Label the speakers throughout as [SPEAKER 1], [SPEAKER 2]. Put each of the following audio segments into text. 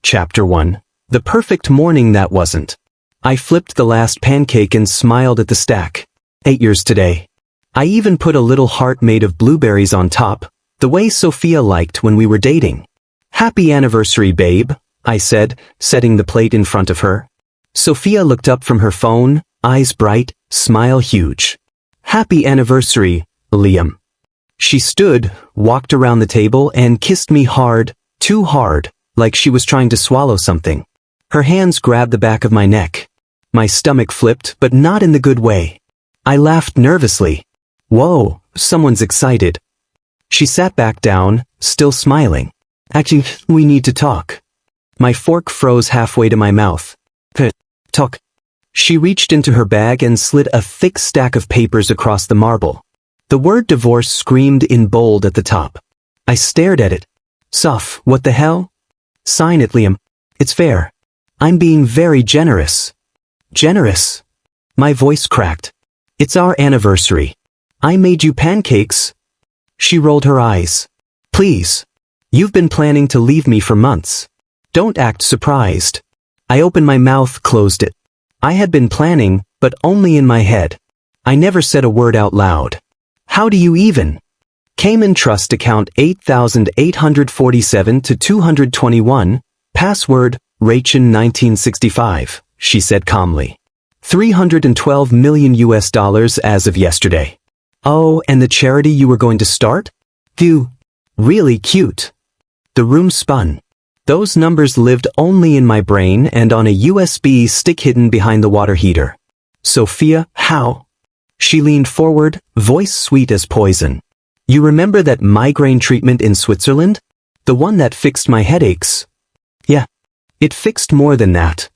[SPEAKER 1] Chapter 1. The perfect morning that wasn't. I flipped the last pancake and smiled at the stack. 8 years today. I even put a little heart made of blueberries on top, the way Sophia liked when we were dating. Happy anniversary, babe, I said, setting the plate in front of her. Sophia looked up from her phone, eyes bright, smile huge. Happy anniversary, Liam. She stood, walked around the table and kissed me hard, too hard, like she was trying to swallow something. Her hands grabbed the back of my neck. My stomach flipped, but not in the good way. I laughed nervously. Whoa, someone's excited. She sat back down, still smiling. Actually, we need to talk. My fork froze halfway to my mouth. Talk. She reached into her bag and slid a thick stack of papers across the marble. The word divorce screamed in bold at the top. I stared at it. Soph, what the hell? Sign it, Liam. It's fair. I'm being very generous. Generous? My voice cracked. It's our anniversary. I made you pancakes. She rolled her eyes. Please. You've been planning to leave me for months. Don't act surprised. I opened my mouth, closed it. I had been planning, but only in my head. I never said a word out loud. How do you even? Cayman Trust account 8847 to 221, password, Rachin 1965, she said calmly. $312 million as of yesterday. Oh, and the charity you were going to start? Really cute. The room spun. Those numbers lived only in my brain and on a USB stick hidden behind the water heater. Sophia, how? She leaned forward, voice sweet as poison. You remember that migraine treatment in Switzerland? The one that fixed my headaches? Yeah. It fixed more than that.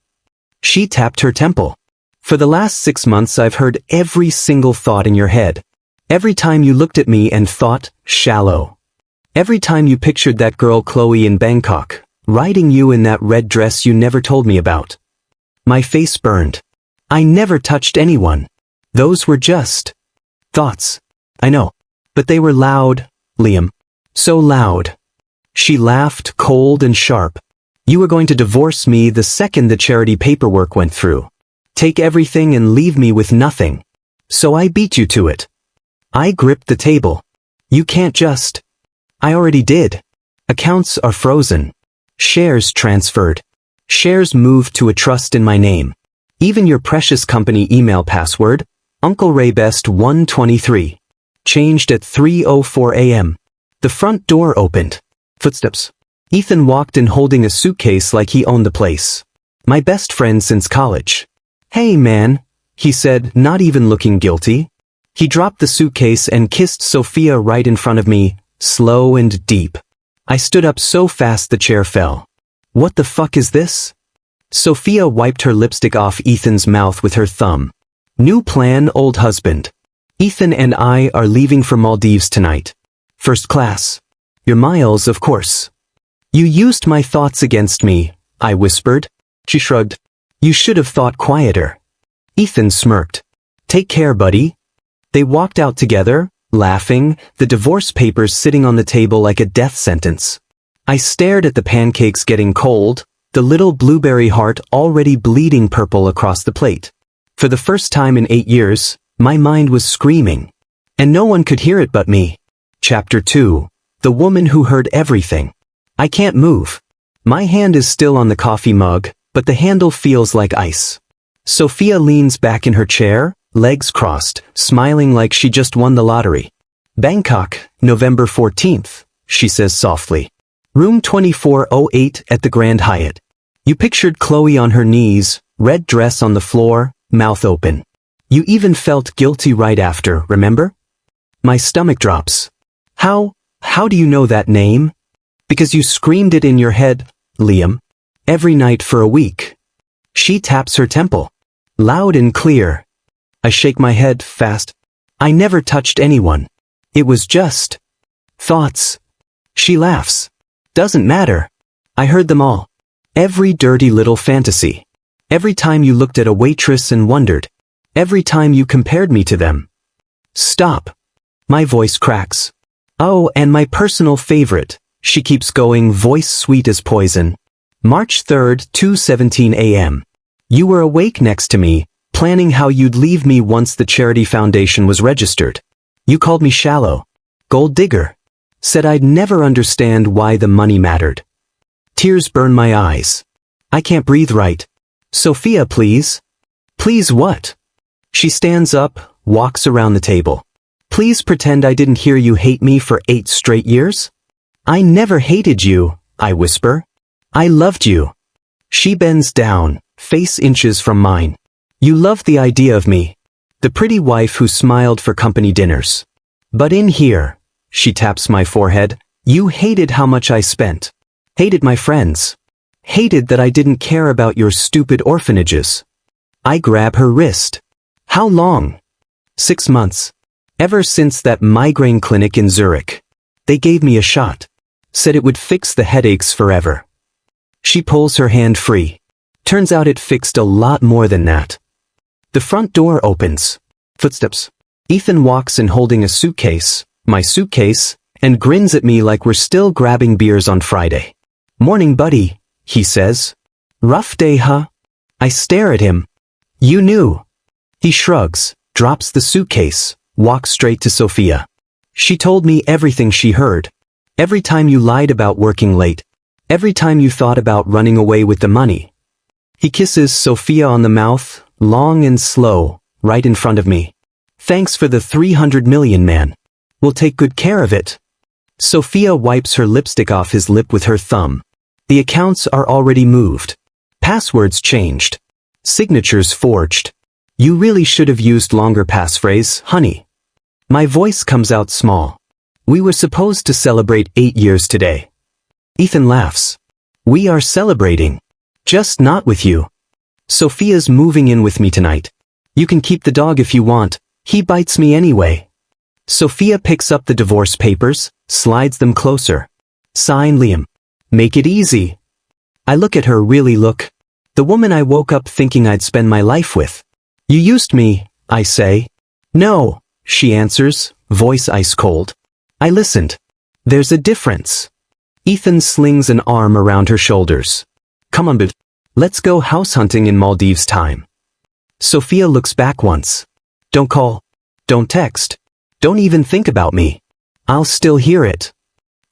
[SPEAKER 1] She tapped her temple. For the last 6 months I've heard every single thought in your head. Every time you looked at me and thought, shallow. Every time you pictured that girl Chloe in Bangkok, riding you in that red dress you never told me about. My face burned. I never touched anyone. Those were just thoughts. I know. But they were loud, Liam. So loud. She laughed, cold and sharp. You were going to divorce me the second the charity paperwork went through. Take everything and leave me with nothing. So I beat you to it. I gripped the table. You can't just. I already did. Accounts are frozen. Shares transferred. Shares moved to a trust in my name. Even your precious company email password, Uncle Ray Best 123. Changed at 3:04 a.m. The front door opened. Footsteps. Ethan walked in holding a suitcase like he owned the place. My best friend since college. Hey man, he said, not even looking guilty. He dropped the suitcase and kissed Sophia right in front of me, slow and deep. I stood up so fast the chair fell. What the fuck is this? Sophia wiped her lipstick off Ethan's mouth with her thumb. New plan, old husband. Ethan and I are leaving for Maldives tonight. First class. Your miles, of course. You used my thoughts against me, I whispered. She shrugged. You should have thought quieter. Ethan smirked. Take care, buddy. They walked out together, laughing, the divorce papers sitting on the table like a death sentence. I stared at the pancakes getting cold, the little blueberry heart already bleeding purple across the plate. For the first time in 8 years, my mind was screaming. And no one could hear it but me. Chapter 2. The woman who heard everything. I can't move. My hand is still on the coffee mug, but the handle feels like ice. Sophia leans back in her chair, legs crossed, smiling like she just won the lottery. Bangkok, November 14th, she says softly. Room 2408 at the Grand Hyatt. You pictured Chloe on her knees, red dress on the floor, mouth open. You even felt guilty right after, remember? My stomach drops. How do you know that name? Because you screamed it in your head, Liam. Every night for a week. She taps her temple. Loud and clear. I shake my head fast. I never touched anyone. It was just thoughts. She laughs. Doesn't matter. I heard them all. Every dirty little fantasy. Every time you looked at a waitress and wondered. Every time you compared me to them. Stop. My voice cracks. Oh, and my personal favorite. She keeps going, voice sweet as poison. March 3rd, 2:17 a.m. You were awake next to me, planning how you'd leave me once the charity foundation was registered. You called me shallow. Gold digger. Said I'd never understand why the money mattered. Tears burn my eyes. I can't breathe right. Sophia, please. Please what? She stands up, walks around the table. Please pretend I didn't hear you hate me for 8 straight years? I never hated you, I whisper. I loved you. She bends down, face inches from mine. You loved the idea of me. The pretty wife who smiled for company dinners. But in here, she taps my forehead, you hated how much I spent. Hated my friends. Hated that I didn't care about your stupid orphanages. I grab her wrist. How long? 6 months. Ever since that migraine clinic in Zurich. They gave me a shot. Said it would fix the headaches forever. She pulls her hand free. Turns out it fixed a lot more than that. The front door opens. Footsteps. Ethan walks in holding a suitcase, my suitcase, and grins at me like we're still grabbing beers on Friday. Morning, buddy, he says. Rough day, huh? I stare at him. You knew. He shrugs, drops the suitcase, walks straight to Sophia. She told me everything she heard. Every time you lied about working late. Every time you thought about running away with the money. He kisses Sophia on the mouth, long and slow, right in front of me. Thanks for the 300 million, man. We'll take good care of it. Sophia wipes her lipstick off his lip with her thumb. The accounts are already moved. Passwords changed. Signatures forged. You really should have used longer passphrase, honey. My voice comes out small. We were supposed to celebrate 8 years today. Ethan laughs. We are celebrating. Just not with you. Sophia's moving in with me tonight. You can keep the dog if you want. He bites me anyway. Sophia picks up the divorce papers, slides them closer. Sign Liam. Make it easy. I look at her, really look. The woman I woke up thinking I'd spend my life with. You used me, I say. No, she answers, voice ice cold. I listened. There's a difference. Ethan slings an arm around her shoulders. Come on, but let's go house hunting in Maldives time. Sophia looks back once. Don't call. Don't text. Don't even think about me. I'll still hear it.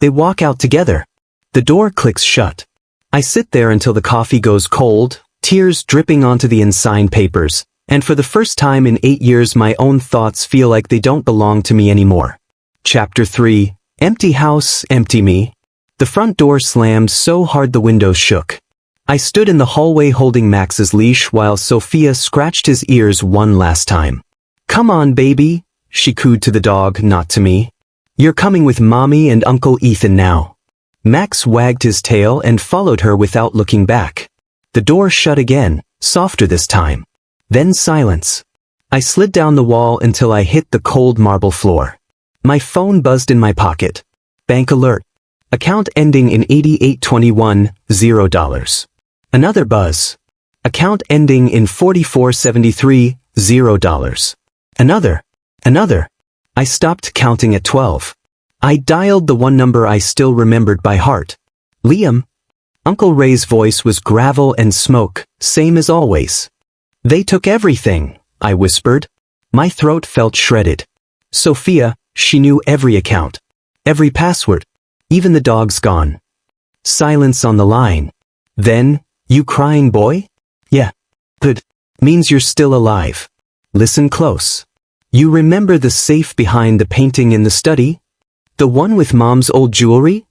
[SPEAKER 1] They walk out together. The door clicks shut. I sit there until the coffee goes cold, tears dripping onto the unsigned papers, and for the first time in 8 years my own thoughts feel like they don't belong to me anymore. Chapter 3. Empty house, empty me. The front door slammed so hard the windows shook. I stood in the hallway holding Max's leash while Sophia scratched his ears one last time. Come on, baby, she cooed to the dog, not to me. You're coming with Mommy and Uncle Ethan now. Max wagged his tail and followed her without looking back. The door shut again, softer this time. Then silence. I slid down the wall until I hit the cold marble floor. My phone buzzed in my pocket. Bank alert. Account ending in 8821, $0. Another buzz. Account ending in 4473, $0. Another. I stopped counting at 12. I dialed the one number I still remembered by heart. Liam. Uncle Ray's voice was gravel and smoke, same as always. They took everything, I whispered. My throat felt shredded. Sophia, she knew every account. Every password. Even the dog's gone. Silence on the line. Then, you crying, boy? Yeah. Good. Means you're still alive. Listen close. You remember the safe behind the painting in the study? The one with Mom's old jewelry?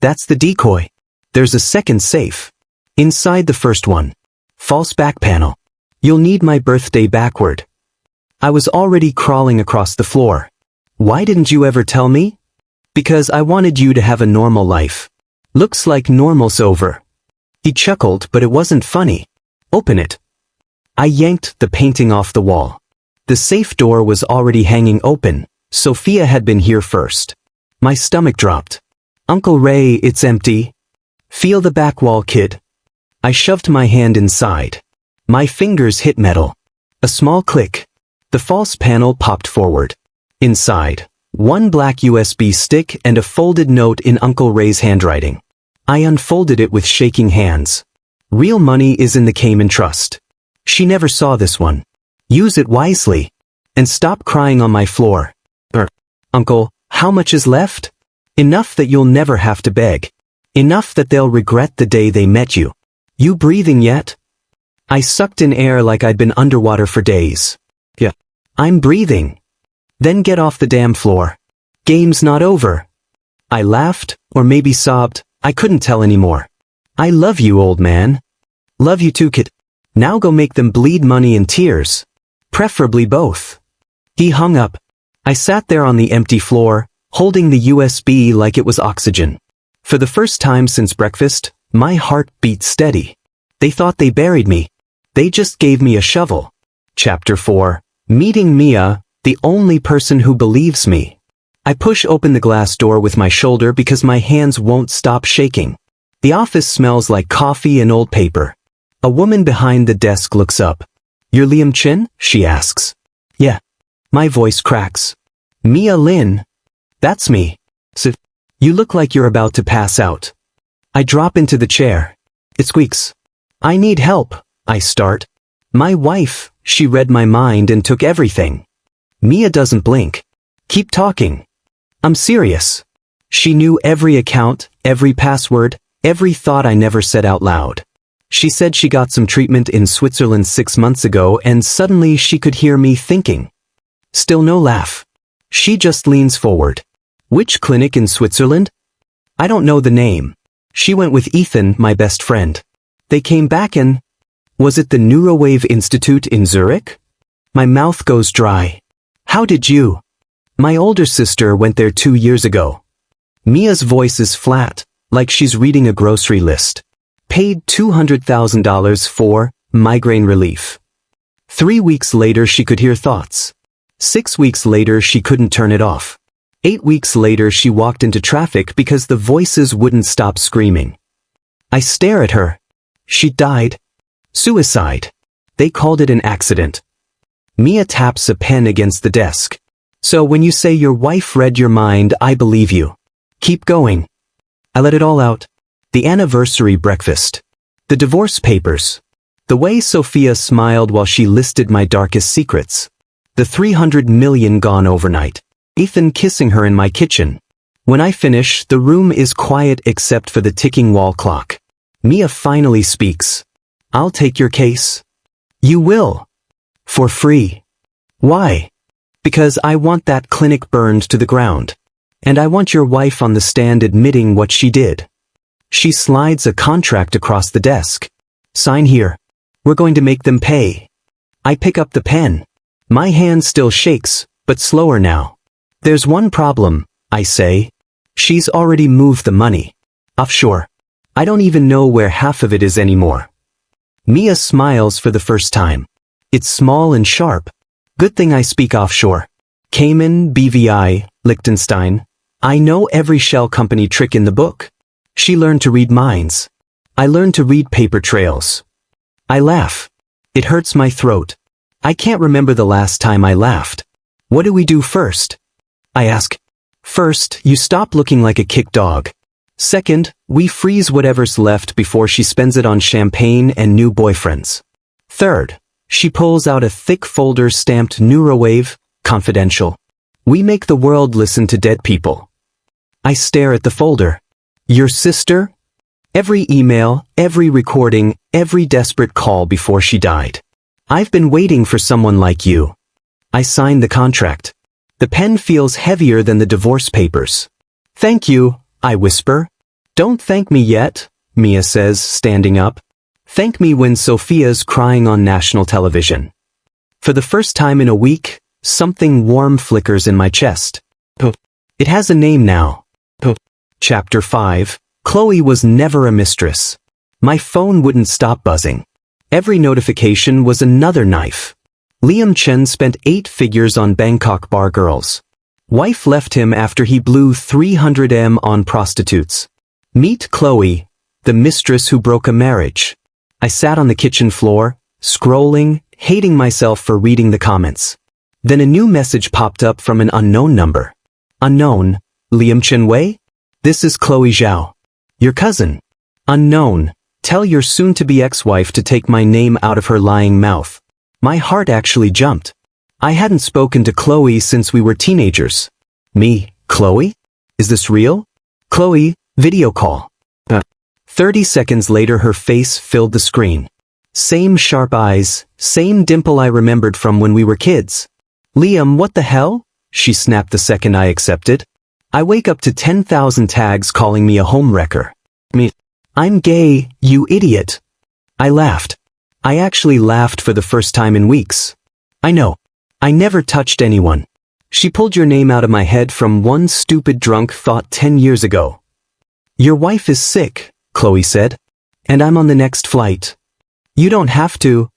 [SPEAKER 1] That's the decoy. There's a second safe. Inside the first one. False back panel. You'll need my birthday backward. I was already crawling across the floor. Why didn't you ever tell me? Because I wanted you to have a normal life. Looks like normal's over. He chuckled, but it wasn't funny. Open it. I yanked the painting off the wall. The safe door was already hanging open. Sophia had been here first. My stomach dropped. Uncle Ray, it's empty. Feel the back wall, kid. I shoved my hand inside. My fingers hit metal. A small click. The false panel popped forward. Inside, one black USB stick and a folded note in Uncle Ray's handwriting. I unfolded it with shaking hands. Real money is in the Cayman Trust. She never saw this one. Use it wisely. And stop crying on my floor. Uncle, how much is left? Enough that you'll never have to beg. Enough that they'll regret the day they met you. You breathing yet? I sucked in air like I'd been underwater for days. Yeah. I'm breathing. Then get off the damn floor. Game's not over. I laughed, or maybe sobbed, I couldn't tell anymore. I love you, old man. Love you too, kid. Now go make them bleed money and tears. Preferably both. He hung up. I sat there on the empty floor, holding the USB like it was oxygen. For the first time since breakfast, my heart beat steady. They thought they buried me. They just gave me a shovel. Chapter 4. Meeting Mia, the only person who believes me. I push open the glass door with my shoulder because my hands won't stop shaking. The office smells like coffee and old paper. A woman behind the desk looks up. You're Liam Chin? She asks. Yeah. My voice cracks. Mia Lin. That's me. So, you look like you're about to pass out. I drop into the chair. It squeaks. I need help, I start. My wife, she read my mind and took everything. Mia doesn't blink. Keep talking. I'm serious. She knew every account, every password, every thought I never said out loud. She said she got some treatment in Switzerland 6 months ago and suddenly she could hear me thinking. Still no laugh. She just leans forward. Which clinic in Switzerland? I don't know the name. She went with Ethan, my best friend. They came back and... Was it the Neurowave Institute in Zurich? My mouth goes dry. How did you? My older sister went there 2 years ago. Mia's voice is flat, like she's reading a grocery list. Paid $200,000 for migraine relief. 3 weeks later she could hear thoughts. 6 weeks later she couldn't turn it off. 8 weeks later she walked into traffic because the voices wouldn't stop screaming. I stare at her. She died. Suicide. They called it an accident. Mia taps a pen against the desk. So when you say your wife read your mind, I believe you. Keep going. I let it all out. The anniversary breakfast. The divorce papers. The way Sophia smiled while she listed my darkest secrets. The 300 million gone overnight. Ethan kissing her in my kitchen. When I finish, the room is quiet except for the ticking wall clock. Mia finally speaks. I'll take your case. You will. For free. Why? Because I want that clinic burned to the ground. And I want your wife on the stand admitting what she did. She slides a contract across the desk. Sign here. We're going to make them pay. I pick up the pen. My hand still shakes, but slower now. There's one problem, I say. She's already moved the money. Offshore. I don't even know where half of it is anymore. Mia smiles for the first time. It's small and sharp. Good thing I speak offshore. Cayman, BVI, Liechtenstein. I know every shell company trick in the book. She learned to read minds. I learned to read paper trails. I laugh. It hurts my throat. I can't remember the last time I laughed. What do we do first? I ask. First, you stop looking like a kicked dog. Second, we freeze whatever's left before she spends it on champagne and new boyfriends. Third, she pulls out a thick folder stamped Neurowave, confidential. We make the world listen to dead people. I stare at the folder. Your sister? Every email, every recording, every desperate call before she died. I've been waiting for someone like you. I sign the contract. The pen feels heavier than the divorce papers. Thank you, I whisper. Don't thank me yet, Mia says, standing up. Thank me when Sophia's crying on national television. For the first time in a week, something warm flickers in my chest. It has a name now. Chapter 5. Chloe was never a mistress. My phone wouldn't stop buzzing. Every notification was another knife. Liam Chen spent 8 figures on Bangkok bar girls. Wife left him after he blew 300M on prostitutes. Meet Chloe, the mistress who broke a marriage. I sat on the kitchen floor, scrolling, hating myself for reading the comments. Then a new message popped up from an unknown number. Unknown, Liam Chen Wei? This is Chloe Zhao. Your cousin. Unknown. Tell your soon-to-be ex-wife to take my name out of her lying mouth. My heart actually jumped. I hadn't spoken to Chloe since we were teenagers. Me, Chloe? Is this real? Chloe, video call. 30 seconds later her face filled the screen. Same sharp eyes, same dimple I remembered from when we were kids. Liam, what the hell? She snapped the second I accepted. I wake up to 10,000 tags calling me a homewrecker. Me. I'm gay, you idiot. I laughed. I actually laughed for the first time in weeks. I know. I never touched anyone. She pulled your name out of my head from one stupid drunk thought 10 years ago. Your wife is sick, Chloe said. And I'm on the next flight. You don't have to.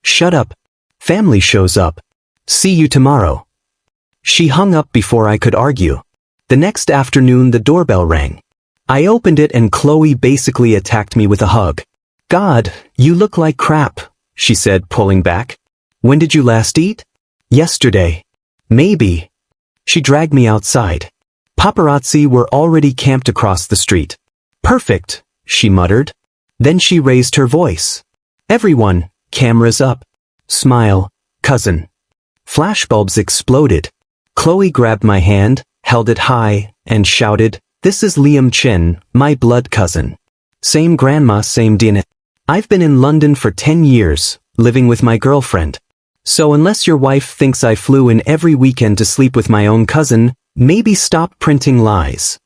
[SPEAKER 1] Shut up. Family shows up. See you tomorrow. She hung up before I could argue. The next afternoon the doorbell rang. I opened it and Chloe basically attacked me with a hug. God, you look like crap, she said, pulling back. When did you last eat? Yesterday. Maybe. She dragged me outside. Paparazzi were already camped across the street. Perfect, she muttered. Then she raised her voice. Everyone, cameras up. Smile, cousin. Flashbulbs exploded. Chloe grabbed my hand, held it high, and shouted, "This is Liam Chen, my blood cousin. Same grandma, same DNA. I've been in London for 10 years, living with my girlfriend. So unless your wife thinks I flew in every weekend to sleep with my own cousin, maybe stop printing lies."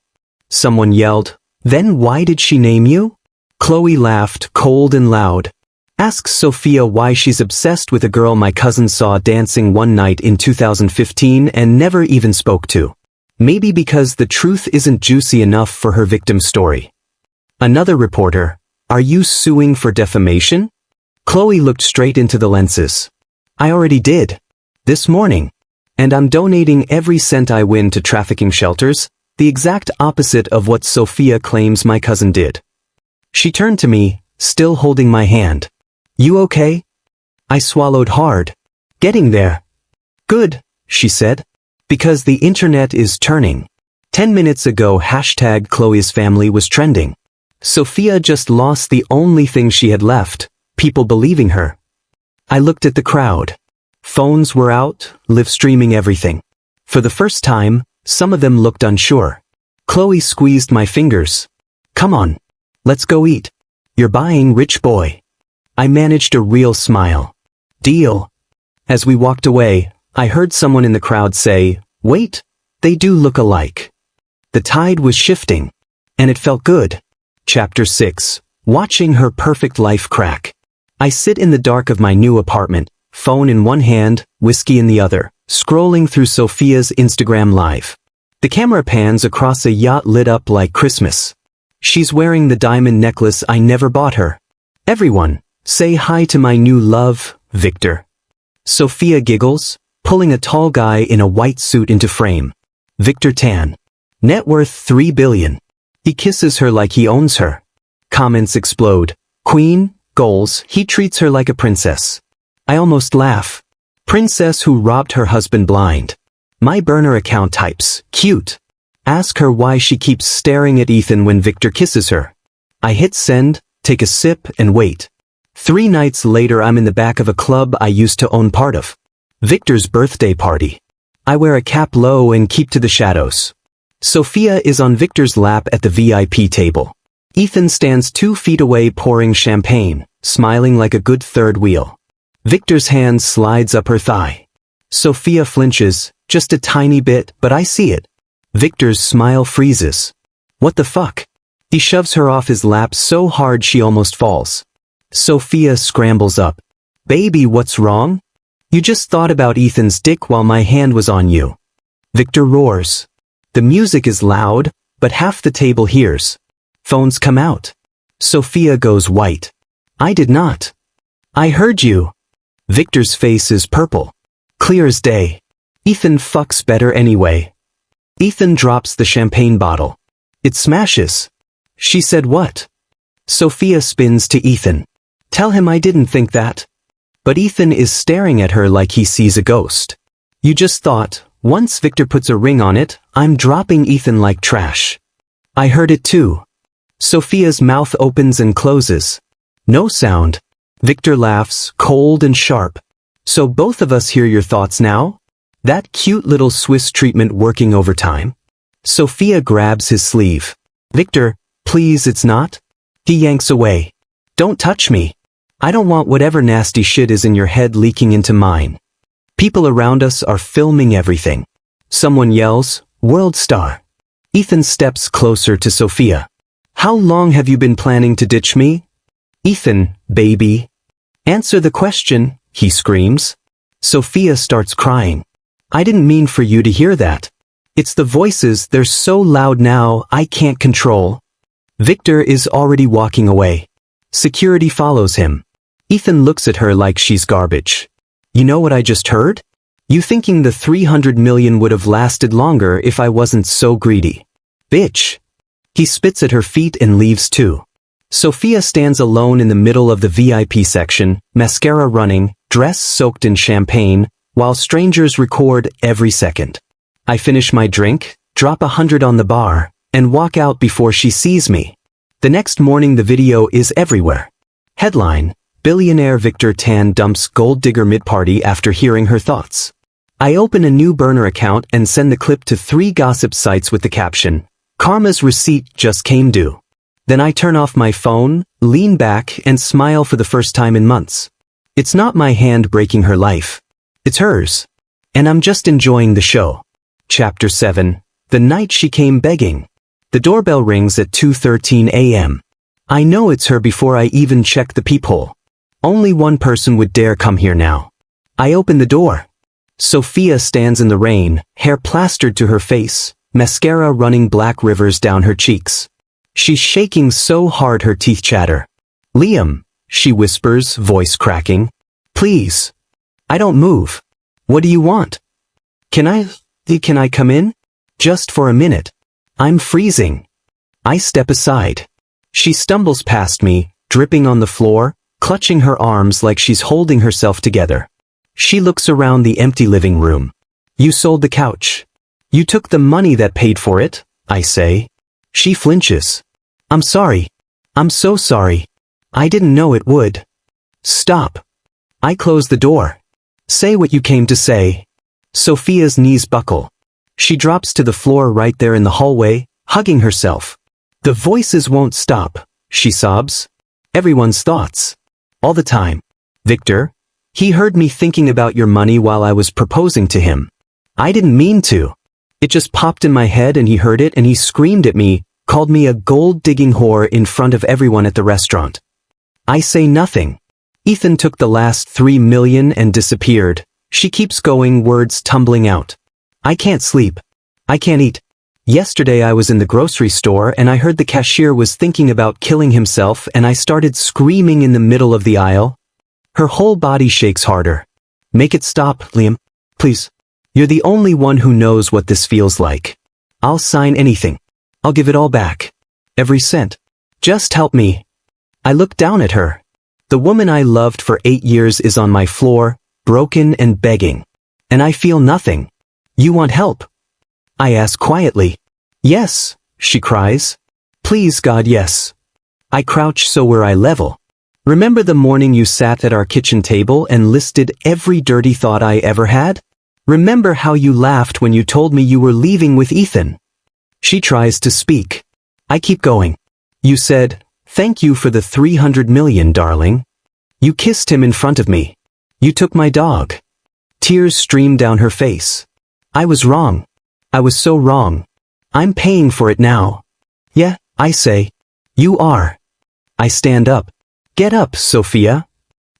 [SPEAKER 1] Someone yelled, "Then why did she name you?" Chloe laughed, cold and loud. Ask Sophia why she's obsessed with a girl my cousin saw dancing one night in 2015 and never even spoke to. Maybe because the truth isn't juicy enough for her victim story. Another reporter, "Are you suing for defamation?" Chloe looked straight into the lenses. "I already did. This morning. And I'm donating every cent I win to trafficking shelters, the exact opposite of what Sophia claims my cousin did." She turned to me, still holding my hand. "You okay?" I swallowed hard. "Getting there." "Good," she said. "Because the internet is turning." 10 minutes ago #Chloe's family was trending. Sophia just lost the only thing she had left, people believing her. I looked at the crowd. Phones were out, live streaming everything. For the first time, some of them looked unsure. Chloe squeezed my fingers. "Come on. Let's go eat. You're buying, rich boy." I managed a real smile. "Deal." As we walked away, I heard someone in the crowd say, "Wait, they do look alike." The tide was shifting. And it felt good. Chapter 6. Watching her perfect life crack. I sit in the dark of my new apartment, phone in one hand, whiskey in the other, scrolling through Sophia's Instagram Live. The camera pans across a yacht lit up like Christmas. She's wearing the diamond necklace I never bought her. "Everyone, say hi to my new love, Victor." Sophia giggles, pulling a tall guy in a white suit into frame. Victor Tan. Net worth $3 billion. He kisses her like he owns her. Comments explode. Queen, goals, he treats her like a princess. I almost laugh. Princess who robbed her husband blind. My burner account types, cute. Ask her why she keeps staring at Ethan when Victor kisses her. I hit send, take a sip, and wait. 3 nights later I'm in the back of a club I used to own part of. Victor's birthday party. I wear a cap low and keep to the shadows. Sophia is on Victor's lap at the VIP table. Ethan stands 2 feet away pouring champagne, smiling like a good third wheel. Victor's hand slides up her thigh. Sophia flinches, just a tiny bit, but I see it. Victor's smile freezes. What the fuck? He shoves her off his lap so hard she almost falls. Sophia scrambles up. "Baby, what's wrong? You just thought about Ethan's dick while my hand was on you." Victor roars. The music is loud, but half the table hears. Phones come out. Sophia goes white. "I did not. I heard you." Victor's face is purple. Clear as day. Ethan fucks better anyway. Ethan drops the champagne bottle. It smashes. She said what? Sophia spins to Ethan. "Tell him I didn't think that." But Ethan is staring at her like he sees a ghost. "You just thought, once Victor puts a ring on it, I'm dropping Ethan like trash." I heard it too. Sophia's mouth opens and closes. No sound. Victor laughs, cold and sharp. So both of us hear your thoughts now? That cute little Swiss treatment working overtime? Sophia grabs his sleeve. Victor, please, it's not. He yanks away. Don't touch me. I don't want whatever nasty shit is in your head leaking into mine. People around us are filming everything. Someone yells, "World star." Ethan steps closer to Sophia. How long have you been planning to ditch me? Ethan, baby. Answer the question, he screams. Sophia starts crying. I didn't mean for you to hear that. It's the voices, they're so loud now, I can't control. Victor is already walking away. Security follows him. Ethan looks at her like she's garbage. You know what I just heard? You thinking the 300 million would have lasted longer if I wasn't so greedy. Bitch. He spits at her feet and leaves too. Sophia stands alone in the middle of the VIP section, mascara running, dress soaked in champagne, while strangers record every second. I finish my drink, drop 100 on the bar, and walk out before she sees me. The next morning the video is everywhere. Headline: Billionaire Victor Tan dumps gold digger mid-party after hearing her thoughts. I open a new burner account and send the clip to 3 gossip sites with the caption, Karma's receipt just came due. Then I turn off my phone, lean back, and smile for the first time in months. It's not my hand breaking her life. It's hers. And I'm just enjoying the show. Chapter 7. The night she came begging. The doorbell rings at 2:13 a.m. I know it's her before I even check the peephole. Only one person would dare come here now. I open the door. Sophia stands in the rain, hair plastered to her face, mascara running black rivers down her cheeks. She's shaking so hard her teeth chatter. Liam, she whispers, voice cracking. Please. I don't move. What do you want? Can I come in? Just for a minute. I'm freezing. I step aside. She stumbles past me, dripping on the floor, clutching her arms like she's holding herself together. She looks around the empty living room. You sold the couch. You took the money that paid for it, I say. She flinches. I'm sorry. I'm so sorry. I didn't know it would. Stop. I close the door. Say what you came to say. Sophia's knees buckle. She drops to the floor right there in the hallway, hugging herself. The voices won't stop, she sobs. Everyone's thoughts. All the time. Victor, he heard me thinking about your money while I was proposing to him. I didn't mean to. It just popped in my head and he heard it and he screamed at me, called me a gold-digging whore in front of everyone at the restaurant. I say nothing. Ethan took the last 3 million and disappeared. She keeps going, words tumbling out. I can't sleep. I can't eat. Yesterday I was in the grocery store and I heard the cashier was thinking about killing himself and I started screaming in the middle of the aisle. Her whole body shakes harder. Make it stop, Liam. Please. You're the only one who knows what this feels like. I'll sign anything. I'll give it all back. Every cent. Just help me. I look down at her. The woman I loved for 8 years is on my floor, broken and begging. And I feel nothing. You want help? I ask quietly. Yes, she cries. Please God, yes. I crouch so we're eye level. Remember the morning you sat at our kitchen table and listed every dirty thought I ever had? Remember how you laughed when you told me you were leaving with Ethan? She tries to speak. I keep going. You said, thank you for the 300 million, darling. You kissed him in front of me. You took my dog. Tears stream down her face. I was wrong. I was so wrong. I'm paying for it now. Yeah, I say. You are. I stand up. Get up, Sophia.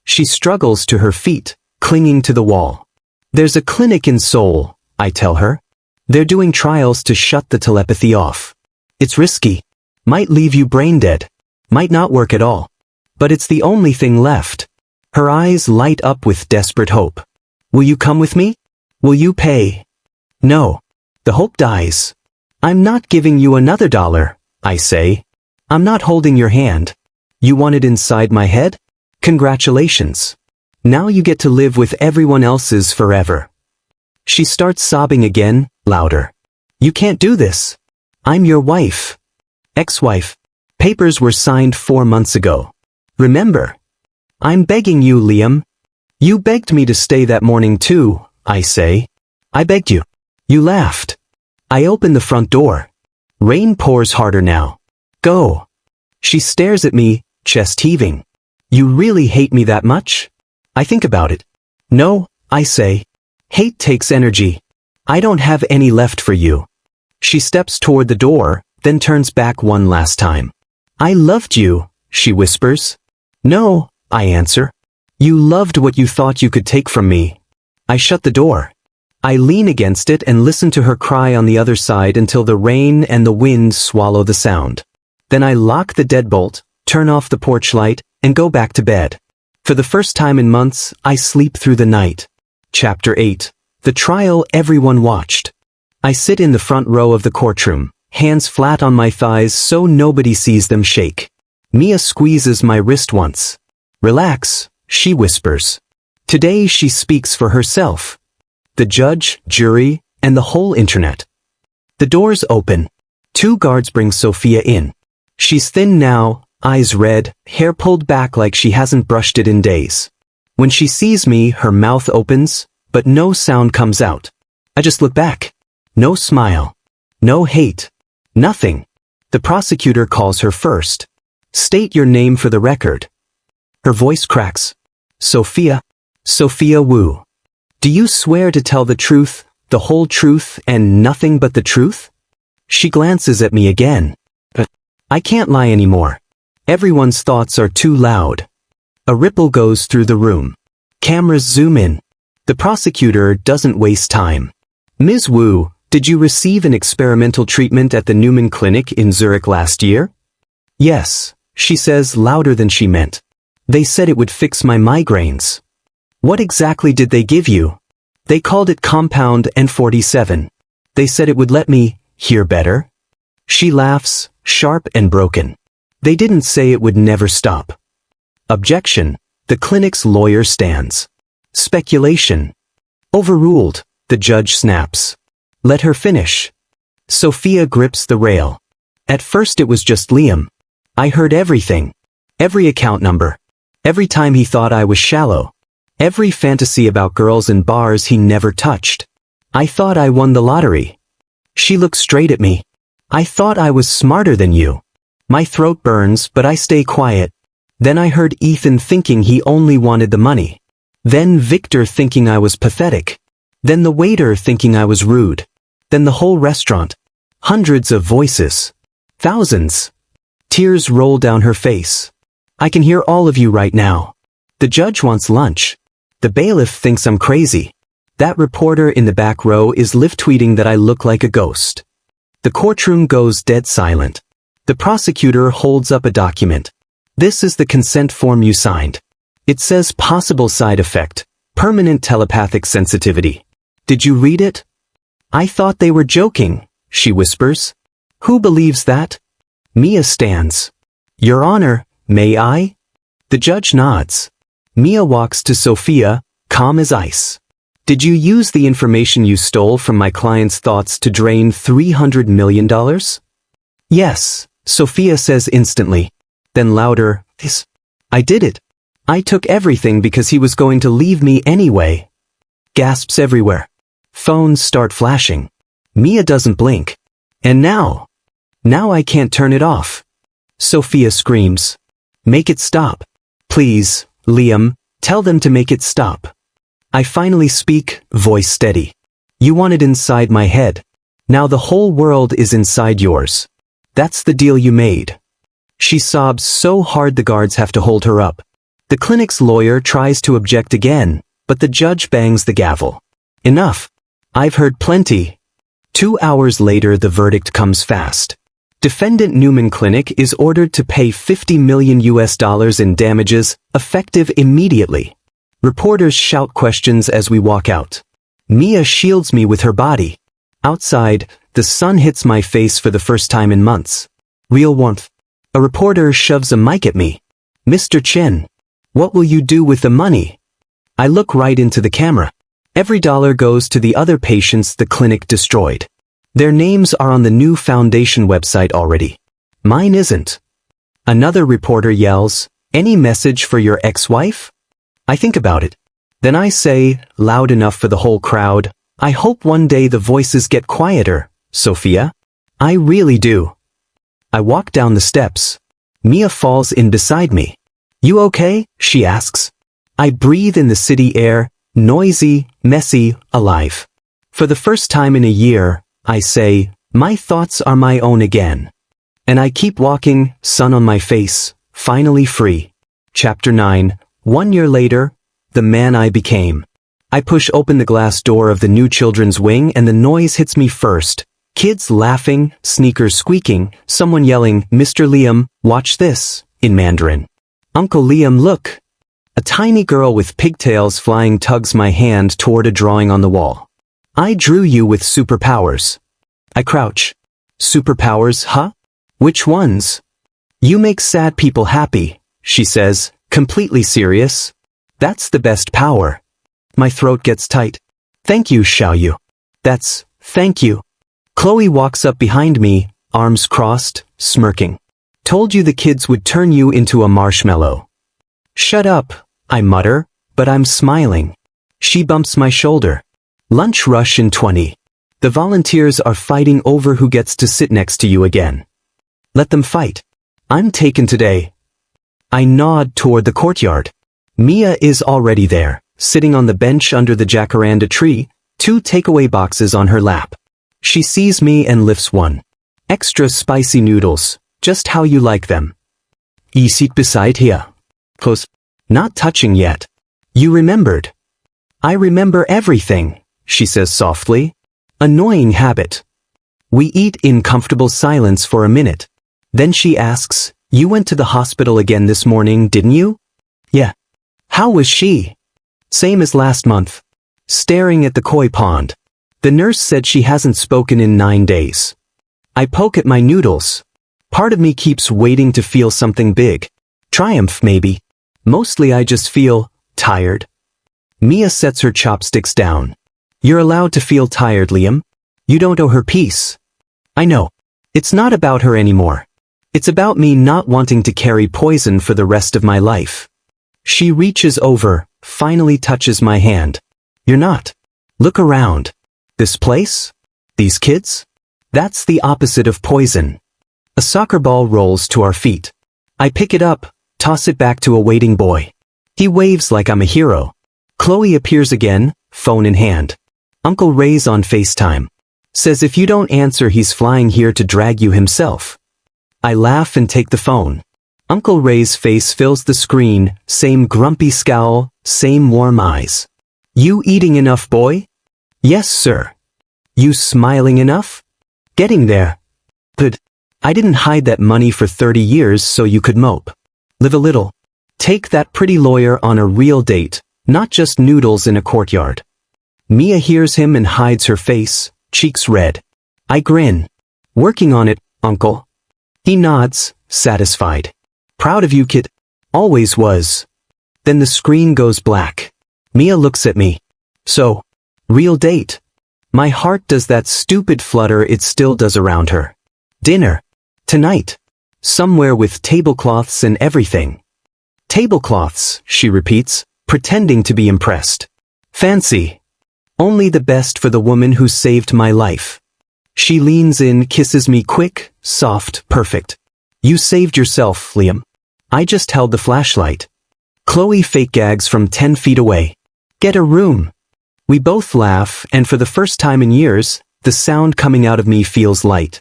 [SPEAKER 1] She struggles to her feet, clinging to the wall. There's a clinic in Seoul, I tell her. They're doing trials to shut the telepathy off. It's risky. Might leave you brain dead. Might not work at all. But it's the only thing left. Her eyes light up with desperate hope. Will you come with me? Will you pay? No. The hope dies. I'm not giving you another dollar, I say. I'm not holding your hand. You want it inside my head? Congratulations. Now you get to live with everyone else's forever. She starts sobbing again, louder. You can't do this. I'm your wife. Ex-wife. Papers were signed 4 months ago. Remember? I'm begging you, Liam. You begged me to stay that morning too, I say. I begged you. You laughed. I open the front door. Rain pours harder now. Go. She stares at me, chest heaving. You really hate me that much? I think about it. No, I say. Hate takes energy. I don't have any left for you. She steps toward the door, then turns back one last time. I loved you, she whispers. No, I answer. You loved what you thought you could take from me. I shut the door. I lean against it and listen to her cry on the other side until the rain and the wind swallow the sound. Then I lock the deadbolt, turn off the porch light, and go back to bed. For the first time in months, I sleep through the night. Chapter 8. The trial everyone watched. I sit in the front row of the courtroom, hands flat on my thighs so nobody sees them shake. Mia squeezes my wrist once. Relax, she whispers. Today she speaks for herself. The judge, jury, and the whole internet. The doors open. 2 guards bring Sophia in. She's thin now, eyes red, hair pulled back like she hasn't brushed it in days. When she sees me, her mouth opens, but no sound comes out. I just look back. No smile. No hate. Nothing. The prosecutor calls her first. State your name for the record. Her voice cracks. Sophia. Sophia Wu. Do you swear to tell the truth, the whole truth, and nothing but the truth? She glances at me again. But I can't lie anymore. Everyone's thoughts are too loud. A ripple goes through the room. Cameras zoom in. The prosecutor doesn't waste time. Ms. Wu, did you receive an experimental treatment at the Newman Clinic in Zurich last year? Yes, she says louder than she meant. They said it would fix my migraines. What exactly did they give you? They called it Compound N47. They said it would let me hear better. She laughs, sharp and broken. They didn't say it would never stop. Objection. The clinic's lawyer stands. Speculation. Overruled, the judge snaps. Let her finish. Sophia grips the rail. At first it was just Liam. I heard everything. Every account number. Every time he thought I was shallow. Every fantasy about girls in bars he never touched. I thought I won the lottery. She looked straight at me. I thought I was smarter than you. My throat burns, but I stay quiet. Then I heard Ethan thinking he only wanted the money. Then Victor thinking I was pathetic. Then the waiter thinking I was rude. Then the whole restaurant. Hundreds of voices. Thousands. Tears roll down her face. I can hear all of you right now. The judge wants lunch. The bailiff thinks I'm crazy. That reporter in the back row is live tweeting that I look like a ghost. The courtroom goes dead silent. The prosecutor holds up a document. This is the consent form you signed. It says possible side effect, permanent telepathic sensitivity. Did you read it? I thought they were joking, she whispers. Who believes that? Mia stands. Your Honor, may I? The judge nods. Mia walks to Sophia, calm as ice. Did you use the information you stole from my client's thoughts to drain $300 million? Yes, Sophia says instantly. Then louder, this. I did it. I took everything because he was going to leave me anyway. Gasps everywhere. Phones start flashing. Mia doesn't blink. And now? Now I can't turn it off. Sophia screams. Make it stop. Please, Liam, tell them to make it stop. I finally speak, voice steady. You want it inside my head. Now the whole world is inside yours. That's the deal you made. She sobs so hard the guards have to hold her up. The clinic's lawyer tries to object again, but the judge bangs the gavel. Enough. I've heard plenty. 2 hours later the verdict comes fast. Defendant Newman Clinic is ordered to pay $50 million in damages, effective immediately. Reporters shout questions as we walk out. Mia shields me with her body. Outside, the sun hits my face for the first time in months. Real warmth. A reporter shoves a mic at me. Mr. Chen, what will you do with the money? I look right into the camera. Every dollar goes to the other patients the clinic destroyed. Their names are on the new foundation website already. Mine isn't. Another reporter yells, "Any message for your ex-wife?" I think about it. Then I say, loud enough for the whole crowd, "I hope one day the voices get quieter, Sophia. I really do." I walk down the steps. Mia falls in beside me. "You okay?" she asks. I breathe in the city air, noisy, messy, alive. For the first time in a year, I say, "My thoughts are my own again." And I keep walking, sun on my face, finally free. Chapter 9. 1 year later, the man I became. I push open the glass door of the new children's wing and the noise hits me first. Kids laughing, sneakers squeaking, someone yelling, "Mr. Liam, watch this," in Mandarin. "Uncle Liam, look." A tiny girl with pigtails flying tugs my hand toward a drawing on the wall. "I drew you with superpowers." I crouch. "Superpowers, huh? Which ones?" "You make sad people happy," she says, completely serious. "That's the best power." My throat gets tight. "Thank you, Xiaoyu." That's, "Thank you." Chloe walks up behind me, arms crossed, smirking. "Told you the kids would turn you into a marshmallow." "Shut up," I mutter, but I'm smiling. She bumps my shoulder. Lunch rush in 20. The volunteers are fighting over who gets to sit next to you again. Let them fight. I'm taken today. I nod toward the courtyard. Mia is already there, sitting on the bench under the jacaranda tree, 2 takeaway boxes on her lap. She sees me and lifts one. "Extra spicy noodles, just how you like them." "Is it beside here?" Close. "Not touching yet." "You remembered." "I remember everything," she says softly. Annoying habit. We eat in comfortable silence for a minute. Then she asks, "You went to the hospital again this morning, didn't you?" "Yeah." "How was she?" "Same as last month." Staring at the koi pond. The nurse said she hasn't spoken in 9 days. I poke at my noodles. Part of me keeps waiting to feel something big. Triumph, maybe. Mostly I just feel tired. Mia sets her chopsticks down. "You're allowed to feel tired, Liam. You don't owe her peace." I know. It's not about her anymore. It's about me not wanting to carry poison for the rest of my life. She reaches over, finally touches my hand. "You're not. Look around. This place? These kids? That's the opposite of poison." A soccer ball rolls to our feet. I pick it up, toss it back to a waiting boy. He waves like I'm a hero. Chloe appears again, phone in hand. Uncle Ray's on FaceTime. Says if you don't answer he's flying here to drag you himself. I laugh and take the phone. Uncle Ray's face fills the screen, same grumpy scowl, same warm eyes. "You eating enough, boy?" "Yes, sir." "You smiling enough?" "Getting there." "Good. I didn't hide that money for 30 years so you could mope. Live a little. Take that pretty lawyer on a real date, not just noodles in a courtyard." Mia hears him and hides her face, cheeks red. I grin. "Working on it, uncle." He nods, satisfied. "Proud of you, kid." "Always was." Then the screen goes black. Mia looks at me. "So, real date?" My heart does that stupid flutter it still does around her. "Dinner. Tonight. Somewhere with tablecloths and everything." "Tablecloths," she repeats, pretending to be impressed. "Fancy. Only the best for the woman who saved my life." She leans in, kisses me quick, soft, perfect. "You saved yourself, Liam. I just held the flashlight." Chloe fake gags from 10 feet away. "Get a room." We both laugh, and for the first time in years, the sound coming out of me feels light.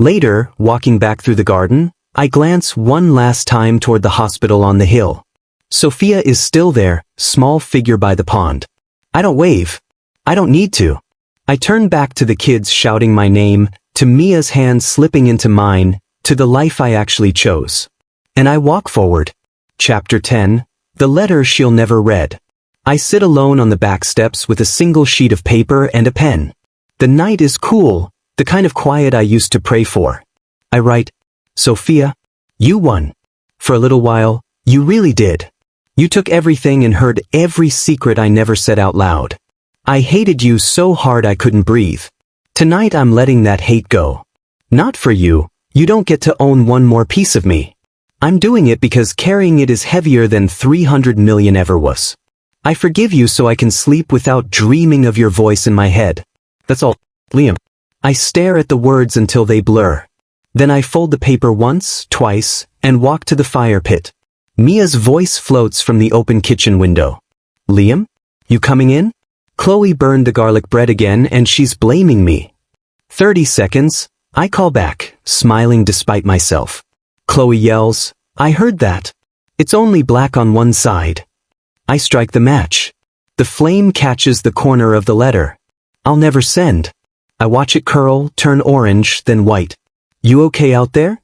[SPEAKER 1] Later, walking back through the garden, I glance one last time toward the hospital on the hill. Sophia is still there, small figure by the pond. I don't wave. I don't need to. I turn back to the kids shouting my name, to Mia's hand slipping into mine, to the life I actually chose. And I walk forward. Chapter 10. The letter she'll never read. I sit alone on the back steps with a single sheet of paper and a pen. The night is cool, the kind of quiet I used to pray for. I write, "Sophia, you won. For a little while, you really did. You took everything and heard every secret I never said out loud. I hated you so hard I couldn't breathe. Tonight I'm letting that hate go. Not for you, you don't get to own one more piece of me. I'm doing it because carrying it is heavier than 300 million ever was. I forgive you so I can sleep without dreaming of your voice in my head. That's all, Liam. I stare at the words until they blur. Then I fold the paper once, twice, and walk to the fire pit. Mia's voice floats from the open kitchen window. Liam? You coming in? Chloe burned the garlic bread again and she's blaming me. 30 seconds. I call back, smiling despite myself. Chloe yells, I heard that. It's only black on one side. I strike the match. The flame catches the corner of the letter. I'll never send. I watch it curl, turn orange, then white. You okay out there?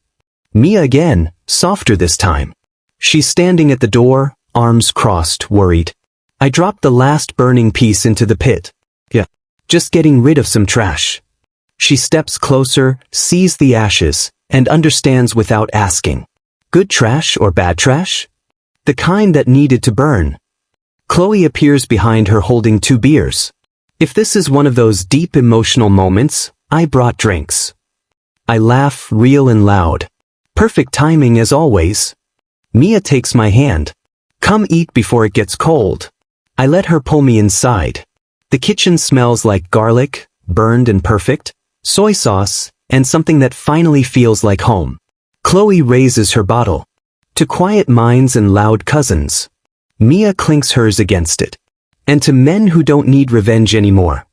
[SPEAKER 1] Mia again, softer this time. She's standing at the door, arms crossed, worried. I drop the last burning piece into the pit. Yeah, just getting rid of some trash. She steps closer, sees the ashes, and understands without asking. Good trash or bad trash? The kind that needed to burn. Chloe appears behind her holding 2 beers. If this is one of those deep emotional moments, I brought drinks. I laugh real and loud. Perfect timing as always. Mia takes my hand. Come eat before it gets cold. I let her pull me inside. The kitchen smells like garlic, burned and perfect, soy sauce, and something that finally feels like home. Chloe raises her bottle. To quiet minds and loud cousins. Mia clinks hers against it. And to men who don't need revenge anymore.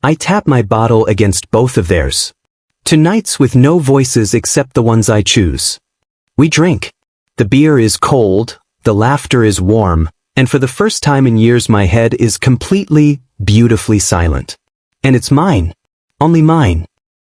[SPEAKER 1] I tap my bottle against both of theirs. To nights with no voices except the ones I choose. We drink. The beer is cold, the laughter is warm, and for the first time in years my head is completely, beautifully silent. And it's mine. Only mine.